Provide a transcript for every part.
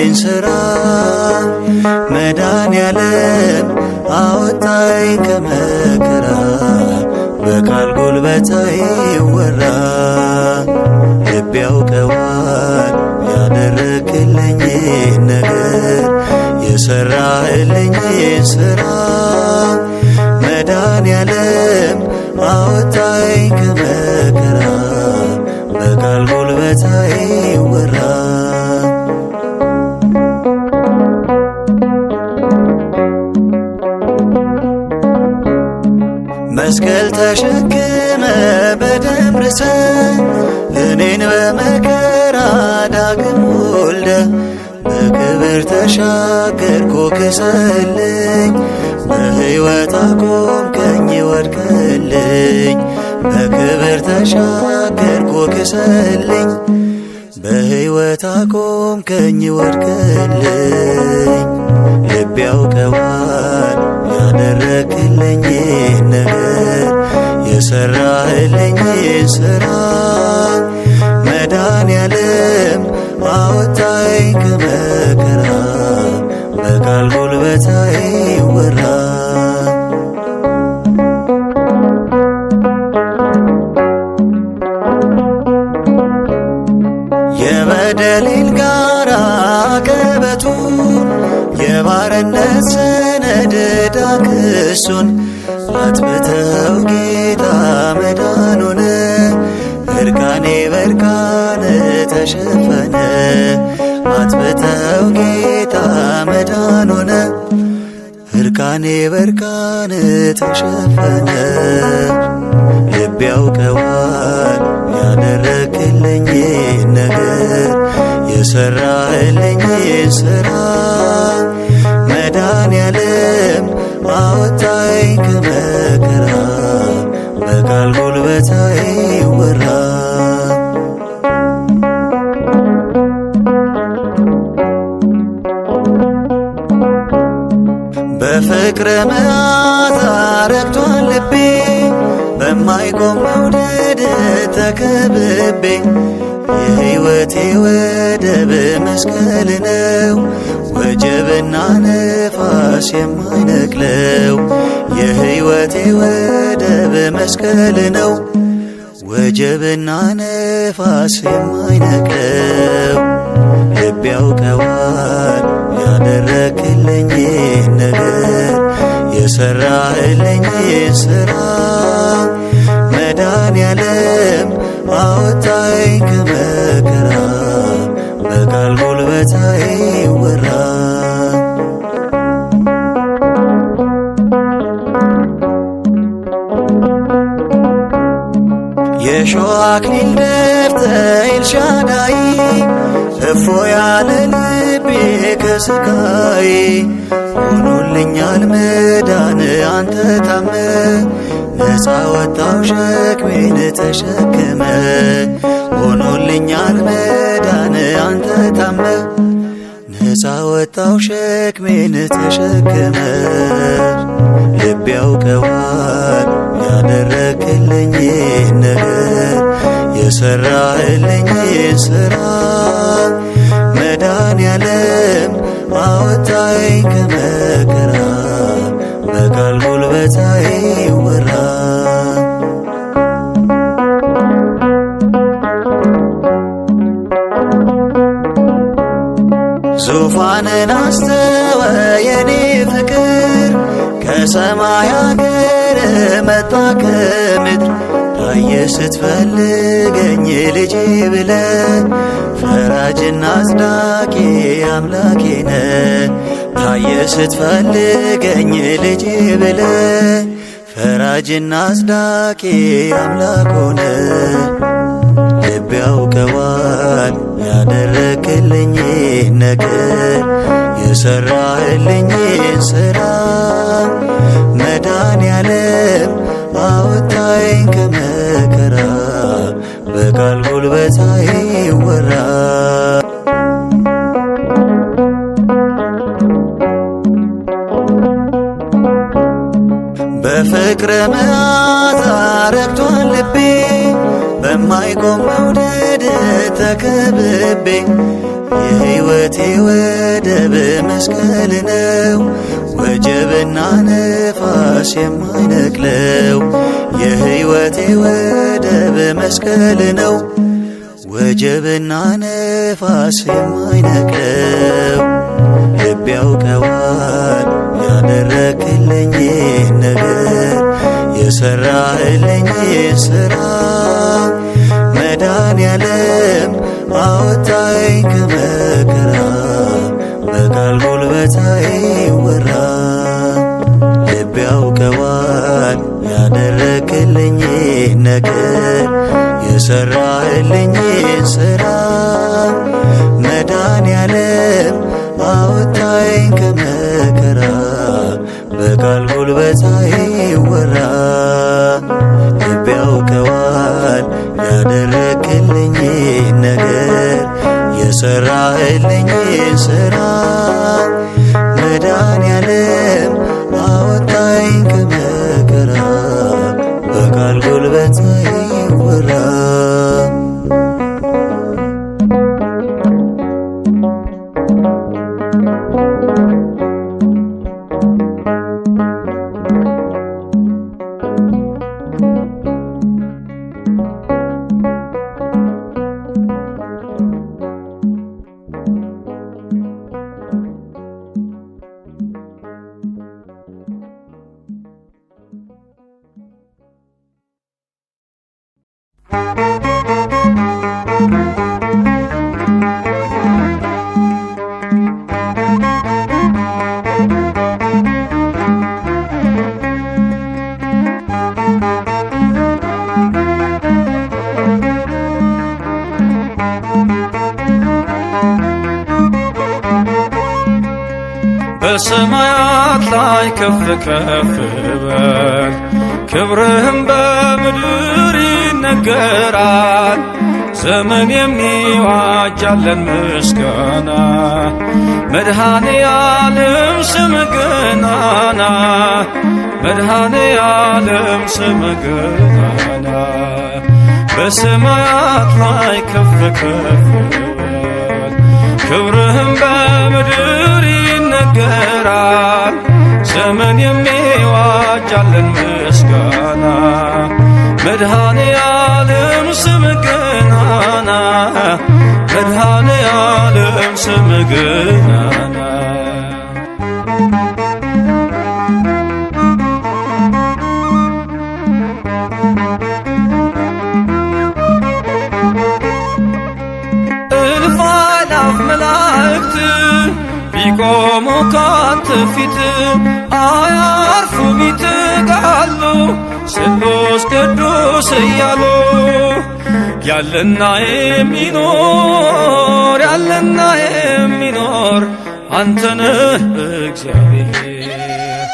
የኔን ሥራ መድኃኔዓለም አወጣኝ ከመከራ በቃል ጉልበት አይወራ ልብ ያውቀዋል ያደረግልኝን ነገር የሠራህልኝን ሥራ መድኃኔዓለም አወጣኝ ከመከራ በቃል ጉልበት አይወራ መስቀል ተሸክመ በደም ርሰ እኔን በመከራ ዳግም ወልደ በክብር ተሻገርኩ ክሰልኝ በሕይወት አቆምከኝ ወድቀልኝ በክብር ተሻገርኩ ክሰልኝ በሕይወት አቆምከኝ ወድቀልኝ ልብ ያውቀዋል ያደረግልኝን ነገር የሠራህልኝን ሥራ መድኃኔዓለም አወጣኝ ከመከራ በቃል ጉልበት አይወራ የበደሌን ጋራ ቀበቱን የባርነት ሰነድ ዕዳ ክሱን አጥፍተው ጌታ መዳኑን እርቃኔ በርቃን ተሸፈነ አጥፍተው ጌታ መዳኑን እርቃኔ በርቃን ተሸፈነ ልብ ያውቀዋል ያደረግልኝን ነገር የሠራህልኝን ሥራ መድኃኔዓለም አወጣኝ ከመከራ በቃል ጉልበት አይወራ በፍቅር መዓዛ ረክቷል ልቤ በማይቆም መውደድ ተከብቤ የሕይወቴ ወደብ መስቀል ነው ወጀብና ነፋስ የማይነቅለው የሕይወቴ ወደብ መስቀል ነው ወጀብና ነፋስ የማይነቅለው ልብ ያውቀዋል ያደረግልኝን ነገር የሠራህልኝን ሥራ መድኃኔዓለም አወጣኝ ከመከራ በቃል ጉልበት አይወራ የሾህ አክሊል ደፍተህ ኤልሻዳይ እፎ ያለ ልቤ ከስቃይ ሆኖልኛል መዳን አንተ ታመ ነፃ ወጣው ሸክሜን ተሸክመ ሆኖልኛል መዳን አንተ ታመ ነፃ ወጣው ሸክሜን ተሸክመ ልብ ያውቀዋል ያደረግልኝን ነገር የሠራህልኝን ሥራ መድኃኔዓለም አወጣኝ ከመከራ በቃል ጉልበት አይወራ ዙፋንን አስተወ የኔ ፍቅር ከሰማይ አገር መጣ ከምድር ታየ ስትፈልገኝ ልጄ ብለ ፈራጅና አጽዳቂ አምላኬ ነህ ታየ ስትፈልገኝ ልጄ ብለ ፈራጅና አጽዳቂ አምላክ ሆነ ልብ ያውቀዋል ያደረግልኝን ነገር የሠራህልኝን ሥራ መድኃኔዓለም አወጣኝ ከመከራ በቃል ጉልበት አይወራ በፍቅር መዓዛ ረክቷል ልቤ በማይቆም መውደድ ተከብቤ የሕይወቴ ወደብ መስቀል ነው ወጀብና ነፋስ የማይነቅለው። የሕይወቴ ወደብ መስቀል ነው ወጀብና ነፋስ የማይነቅለው። ልብ ያውቀዋል ያደረክልኝን ነገር የሠራህልኝን ሥራ። መድኃኔዓለም አወጣኝ ከመከራ በቃል ጉልበት አይወራ። ልብ ያውቀዋል ያደረክልኝን ነገር የሠራህልኝን ሥራ። መድኃኔዓለም አወጣኝ ከመከራ በቃል ጉልበት አይወራ። ልብ ያውቀዋል ያደረክልኝን ነገር የሠራህልኝን ሥራ። መድኃኔዓለም አወጣኝ ከመከራ በቃል ጉልበት አይወራ። በሰማያት ላይ ከፍ ከፍ በል፣ ክብርህም በምድር ይነገራል። ዘመን የሚዋጃለን ምስጋና፣ መድኃኔዓለም ስምህ ገናና፣ መድኃኔዓለም ስምህ ገናና። በሰማያት ላይ ከፍ ከፍ በል፣ ክብርህም በምድር ይነገራል። ዘመን የሚዋጃለን ምስጋና፣ መድኃኔዓለም ስምህ ገናና፣ መድኃኔዓለም ስምህ ገናና። እልፍ አእላፍ መላእክት ቢቆሙ ካንተ ፊት አያርፉም ይትጋሉ ስሉስ ቅዱስ እያሉ። ያለና የሚኖር ያለና የሚኖር አንተ ነህ እግዚአብሔር።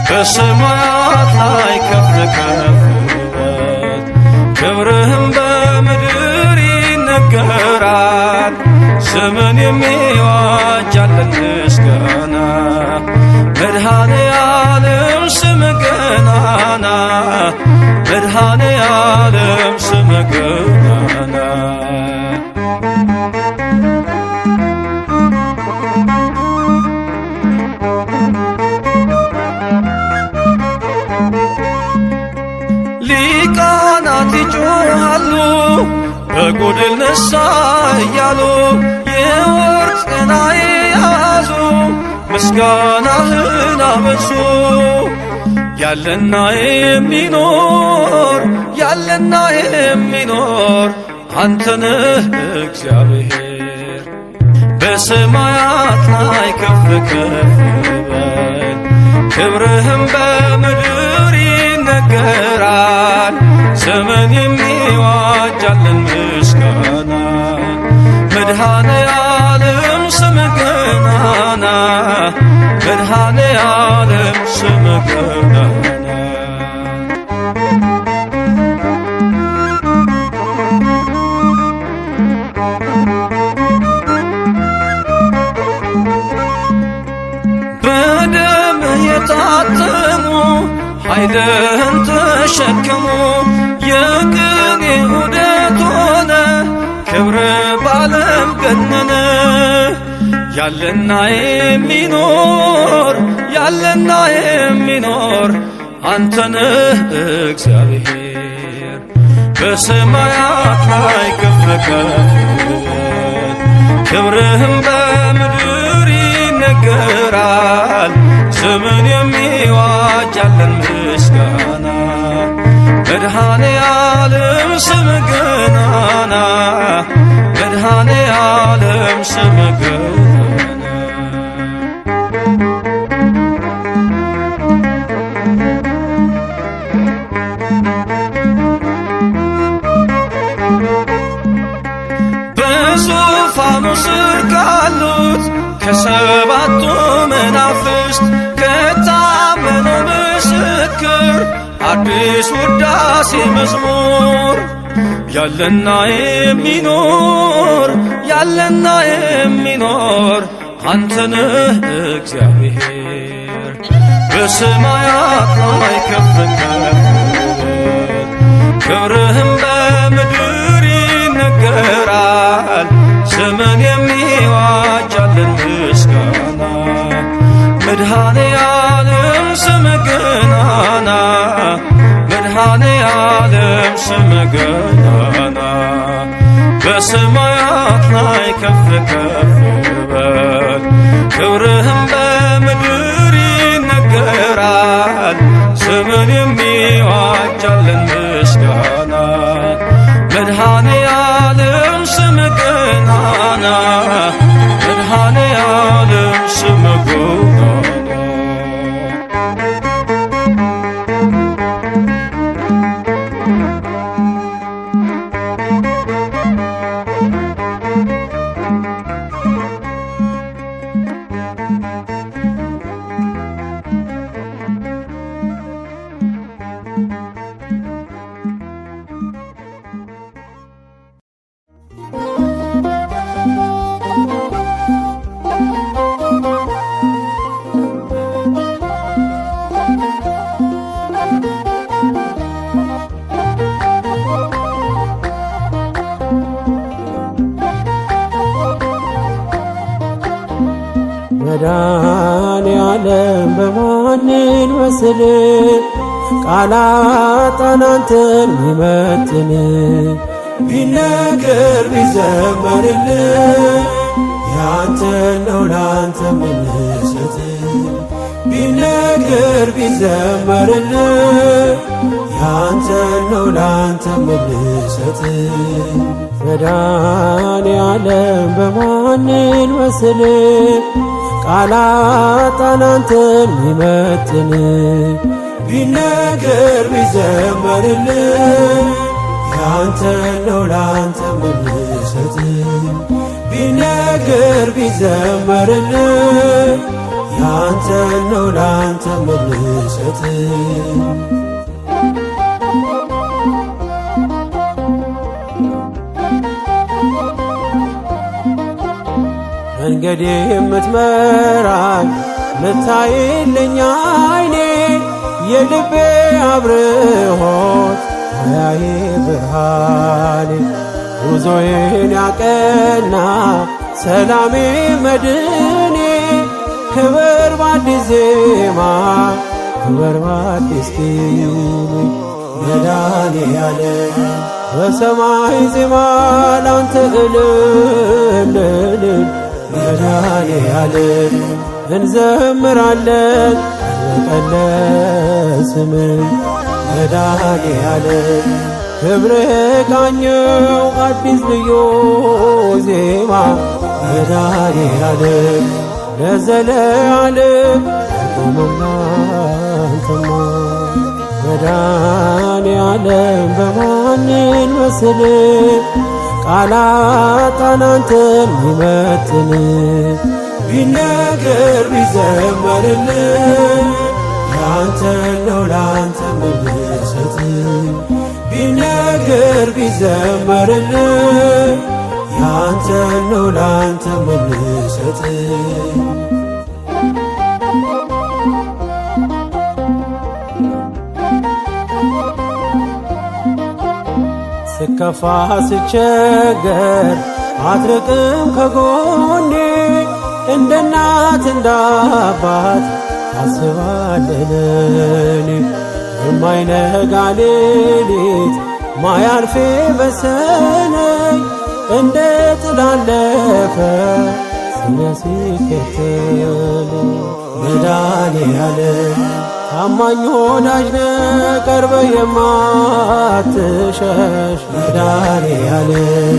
በሰማያት ላይ ከፍ ከፍ በል፣ ክብርህም በምድር ይነገራል። ዘመን የሚዋጃለን ምስጋና፣ መድኃኔዓለም ስምህ ገናና፣ መድኃኔዓለም ስምህ ገናና። ሊቃናት ይጮኻሉ በጎድል ነሣ እያሉ፣ የወርቅ ጽና የያዙ ምስጋናህን አበዙ። ያለና የሚኖር ያለና የሚኖር አንተ ነህ እግዚአብሔር። በሰማያት ላይ ከፍ ከፍ በል፣ ክብርህም በምድር ይነገራል። ዘመን የሚዋጃለን ምስጋና፣ መድኃኔዓለም ስምህ ገናና፣ መድኃኔዓለም ስምህ ገናና። በደምህ የታተሙ ኃይልህን ተሸከሙ፣ የቅኔ ዑደት ሆነ ያለና የሚኖር ያለና የሚኖር አንተነህ እግዚአብሔር በሰማያት ላይ ከፍ ከፍ ክብርህም በምድር ይነገራል። ዘመን የሚዋጅ ያለን ምስጋና መድኃኔ ዓለም ስምህ ገናና መድኃኔ ዓለም ስምህ ገናና በዙፋኑ ስር ካሉት ከሰባቱ መናፍስት ከታመነው ምስክር አዲስ ውዳሴ መዝሙር ያለና የሚኖር ያለና የሚኖር አንተነህ እግዚአብሔር በሰማያት ላይ ከፍ ከፍ ክብርህም በምድር ይነገራል። ዘመን የሚዋጅ ያለን ምስጋና መድኃኔ ዓለም ስምህ ገናና መድኃኔ ዓለም ስምህ ገናና በሰማያት ላይ ከፍ ከፍ በል ክብርህም በምድር ይነገራል። ዘመን የሚዋጅ ያለን ምስጋና መድኃኔ ዓለም ስምህ ገናና መድኃኔ ዓለም ስምህ ገናና መድኃኔ ዓለም በማንን መስል ቃላጣን አንተን ሚመጥን ቢነገር ቢዘመርልህ ያንተን ነው ላንተ ምንሰጥ ቢነገር ቢዘመርልህ ያንተን ነው ላንተ ምንሰጥ መድኃኔ ዓለም በማንን መስል ቃላጣን አንተን ሚመጥን ቢነገር ቢዘመርልህ ያንተን ነው ላንተ ምንሰጥ ቢነገር ቢዘመርልህ ያንተን ነው ላንተ ምንሰጥ መንገዴ የምትመራኝ ምታይልኝ አይኔ የልቤ አብርሆት አያዬ ብርሃኔ ጉዞዬን ያቀና ሰላሜ መድኔ ክብር በአዲስ ዜማ ክብር በአዲስ ኪኔ መድኃኔ ዓለም በሰማይ ዜማ ላንተ እልል መድኃኔ ዓለም እንዘምራለን በቀለ ስምህ መድኃኔ ዓለም ክብርህ ቃኘው አዲስ ልዩ ዜማ መድኃኔ ዓለም ለዘለዓለም ቆመና አንተማ መድኃኔ ዓለም በማንን መስል ቃላጣን አንተን ሚመጥን ቢነገር ቢዘመርልህ ያንተን ነው ላንተ ምንሰጥ ቢነገር ቢዘመርልህ ያንተን ነው ላንተ ምንሰጥ ስከፋ ስቸገር አትርቅም ከጎኔ እንደ እናት እንደ አባት አስባለለኔ የማይነጋ ሌሊት ማያልፌ በሰነኝ እንደ ጥላለፈ ስለ ሲከተል መድኃኔዓለም ታማኝ ወዳጅ ነህ ቀርበህ የማትሸሽ መድኃኔዓለም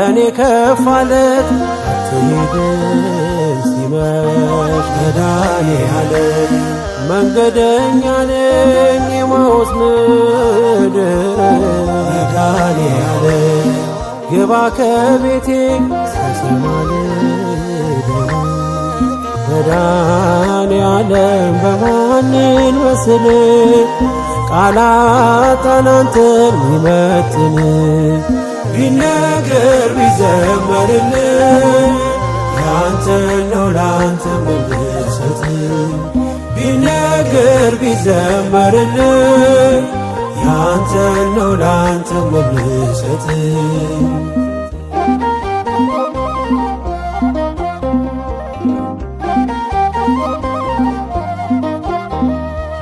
እኔ ከፋለት አትሄድም ሲመሽ መድኃኔዓለም መንገደኛ ነኝ የማውስ ምድር መድኃኔዓለም ግባ ከቤቴ ሳይሰማል መድኃኔዓለም በማንን መስል ቃላት አንተን ሚመጥን ቢነገር ቢዘመርልን ያንተ ነው ላንተ መልሰት ቢነገር ቢዘመርልን ያንተ ነው ላንተ መልሰት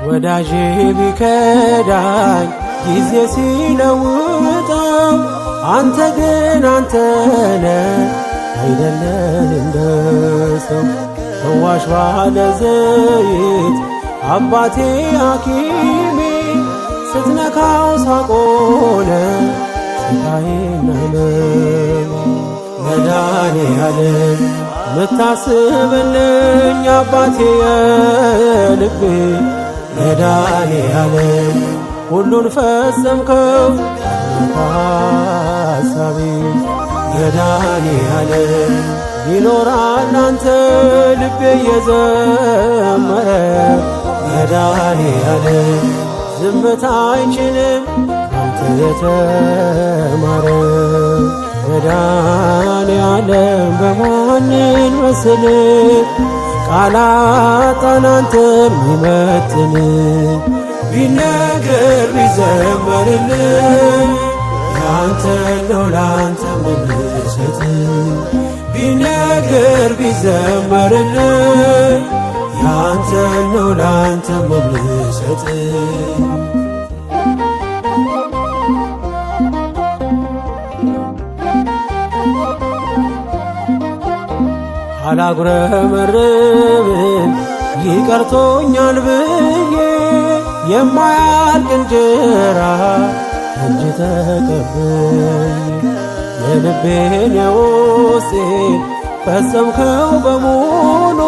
ወዳጄ ቢከዳኝ ጊዜ ሲለውጠው አንተ ግን አንተነ አይደለም እንደ ሰው ፈዋሽ ባለ ዘይት አባቴ ሐኪሜ ስትነካው ሳቆነ ስቃዬና ሕመሜ መድኃኔዓለም ምታስብልኝ አባቴ የልቤ መድኃኔዓለም ሁሉን ፈጸምከው ሐሳቤ መድኃኔዓለም ይኖራል አንተ ልቤ የዘመረ መድኃኔዓለም ዝምታ አይችልም አንተ የተማረ መድኃኔዓለም በማንን መስል ቃላት አንተን ሚመጥን ቢነገር ቢዘመርልን ያንተ ነው ላንተ መልሰት ቢነገር ቢዘመርልን ያንተ ነው ላንተ መልሰት አላጉረመርምም ይቀርቶኛል ብዬ የማያልቅ እንጀራ እንጂ ተቀበይ የልቤን የውስጤን ፈጸምከው በሙሉ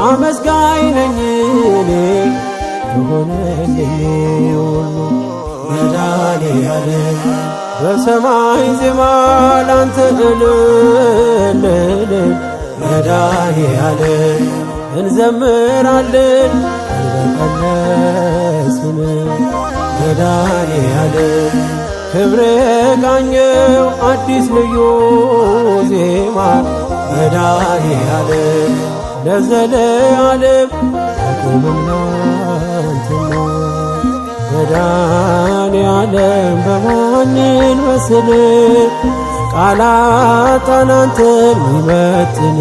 አመስጋኝ ነኝ እኔ የሆነልኝ ሁሉ መድኃኔዓለም በሰማይ ዜማ ላንተ እልል መድኃኔዓለም እንዘምራለን አልበቀለስን መድኃኔዓለም ክብሬ ቃኘው አዲስ ልዩ ዜማ መድኃኔዓለም ለዘለዓለም አቁምና አንተና መድኃኔዓለም በማንን መስል ቃላት አንተን ሚመጥን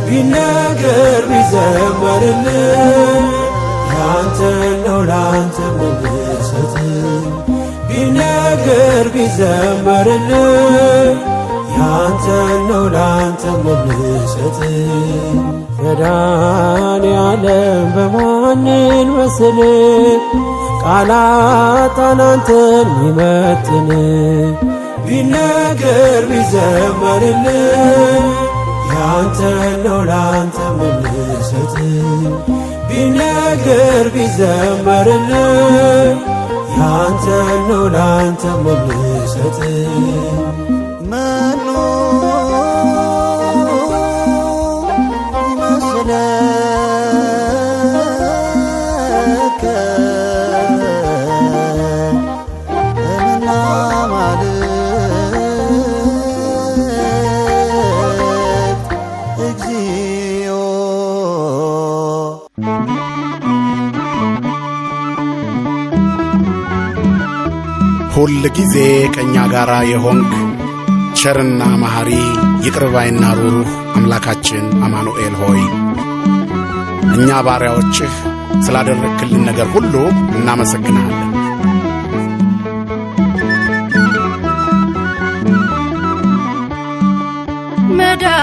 ቢነገር ቢዘመርልን ያንተ ነው ላንተ መልሰት ቢነገር ቢዘመርልን ያንተ ነው ላንተ መልሰት መድኃኔዓለም በማንን መስል ቃላት አንተን ሚመጥን ቢነገር ቢዘመርልን ያንተ ነው ላንተ መልሰት ቢነገር ቢዘመርልን ያንተ ነው ላንተ መልሰት መኑ ይመስለከ እምና ማልክት እግዚኦ ሁል ጊዜ ከእኛ ጋር የሆንክ ቸርና መሐሪ ይቅርባይና ሩሩህ አምላካችን አማኑኤል ሆይ እኛ ባሪያዎችህ ስላደረግክልን ነገር ሁሉ እናመሰግናለን።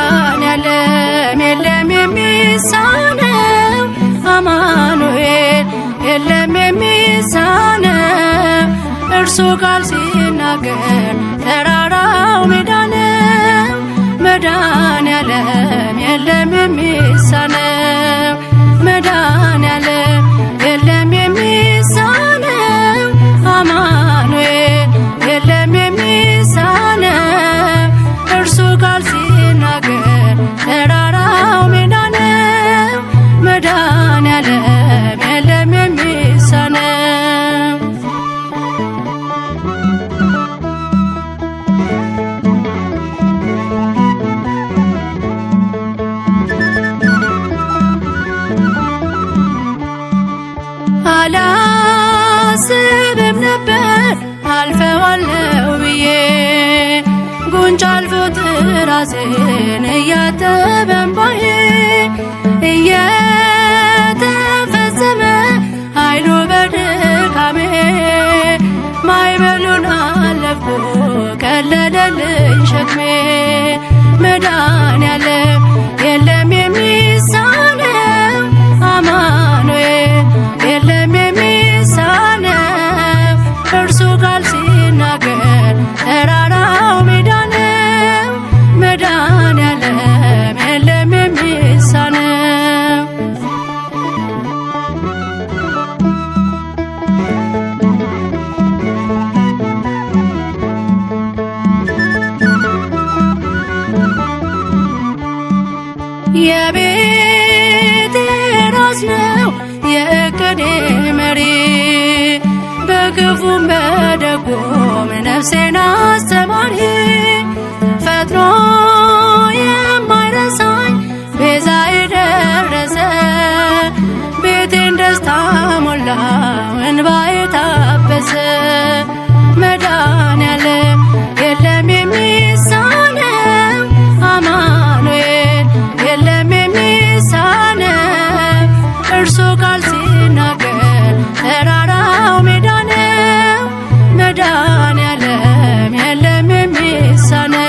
መድኃኔዓለም የለም የሚሳነው፣ አማኑኤል የለም የሚሳነው። እርሱ ቃል ሲናገር ተራራው ሜዳ ነው። መድኃኔዓለም የለም የሚሳነው፣ መድኃኔዓለም የለም የሚሳነው። አማኑኤል የለም የሚሳነው። እርሱ ቃል ሲናገር ተራራው ሜዳ ነው። መድኃኔዓለም የለም የሚሳነው። አላስብም ነበር አልፈዋለሁ ብዬ ጉንጭ አልፎት ራሴን እያጠበ እንባዬ እየተፈጸመ ኃይሉ በድካሜ ማዕበሉን አለፍኩ ቀለለልኝ ሸክሜ። መድኃኔዓለም የለም የሚሳነው፣ አማኑኤል የለም የሚሳነው። እርሱ ቃል ሲናገር ተራራው ሜዳ ነው። መድኃኔዓለም የለም የሚሳነው። የቤቴ ራስ ነው የእቅዴ መሪ፣ በክፉም በደጉም ነፍሴን አስተማሪ። ፈጥኖ የማይረሳኝ ቤዛዬ ደረሰ፣ ቤቴን ደስታ ሞላው እንባዬ ታበሰ። መድኃኔዓለም የለም የሚሳነው፣ አማኑኤል የለም የሚሳነው። እርሱ ቃል ሲናገር ተራራው ሜዳ ነው። መድኃኔዓለም የለም የሚሳነው።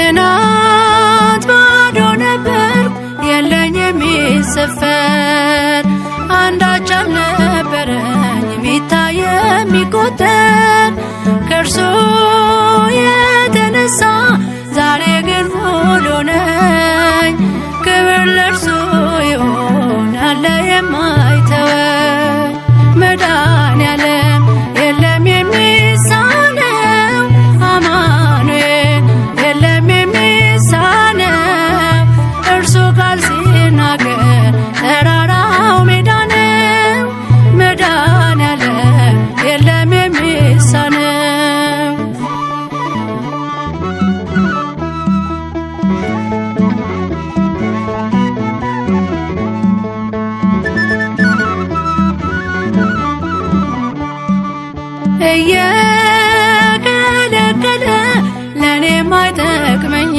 ትናንት ባዶ ነበርኩ የለኝ የሚሰፈር፣ አንዳች አልነበረኝ የሚታይ የሚቆጠር። ከእርሱ የተነሳ ዛሬ ግን ሙሉ ነኝ። ክብር ለእርሱ ይሁን አለ የማይተወኝ። መድኃኔዓለም የለም የሚሳነው፣ አማኑኤል የለም የሚሳነው። እርሱ ቃል ሲናገር ተራራው ሜዳ ነው። መድኃኔዓለም የለም የሚሳነው። እየከለከለ ለእኔ ማይጠቅመኝ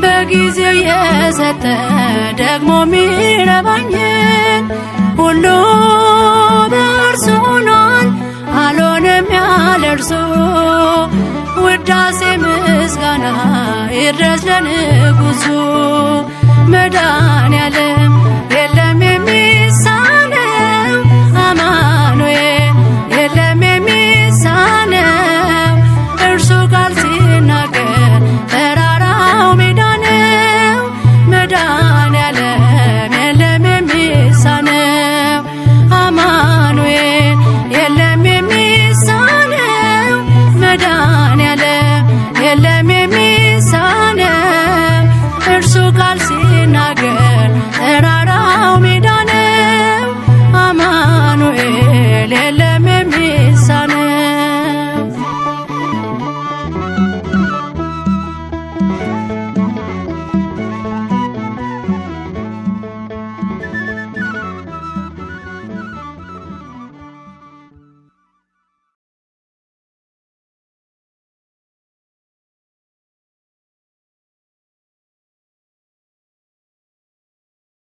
በጊዜው የሰጠ ደግሞ ሚረባኝን ሁሉ በእርሱ ሆኗል፣ አልሆነም ያለ እርሱ። ውዳሴ ምስጋና ይድረስ ለንጉሡ። መድኃኔዓለም የለም የሚሳነው፣ አማኑኤል የለም የሚሳነው። እርሱ ቃል ሲናገር ተራራው ሜዳ ነው። መድኃኔዓለም የለም የሚሳነው፣ አማኑኤል የለም የሚሳነው። መድኃኔዓለም የለም የሚሳነው። እርሱ ቃል ሲናገር ተራራው ሜዳ ነው። አማኑኤል የለም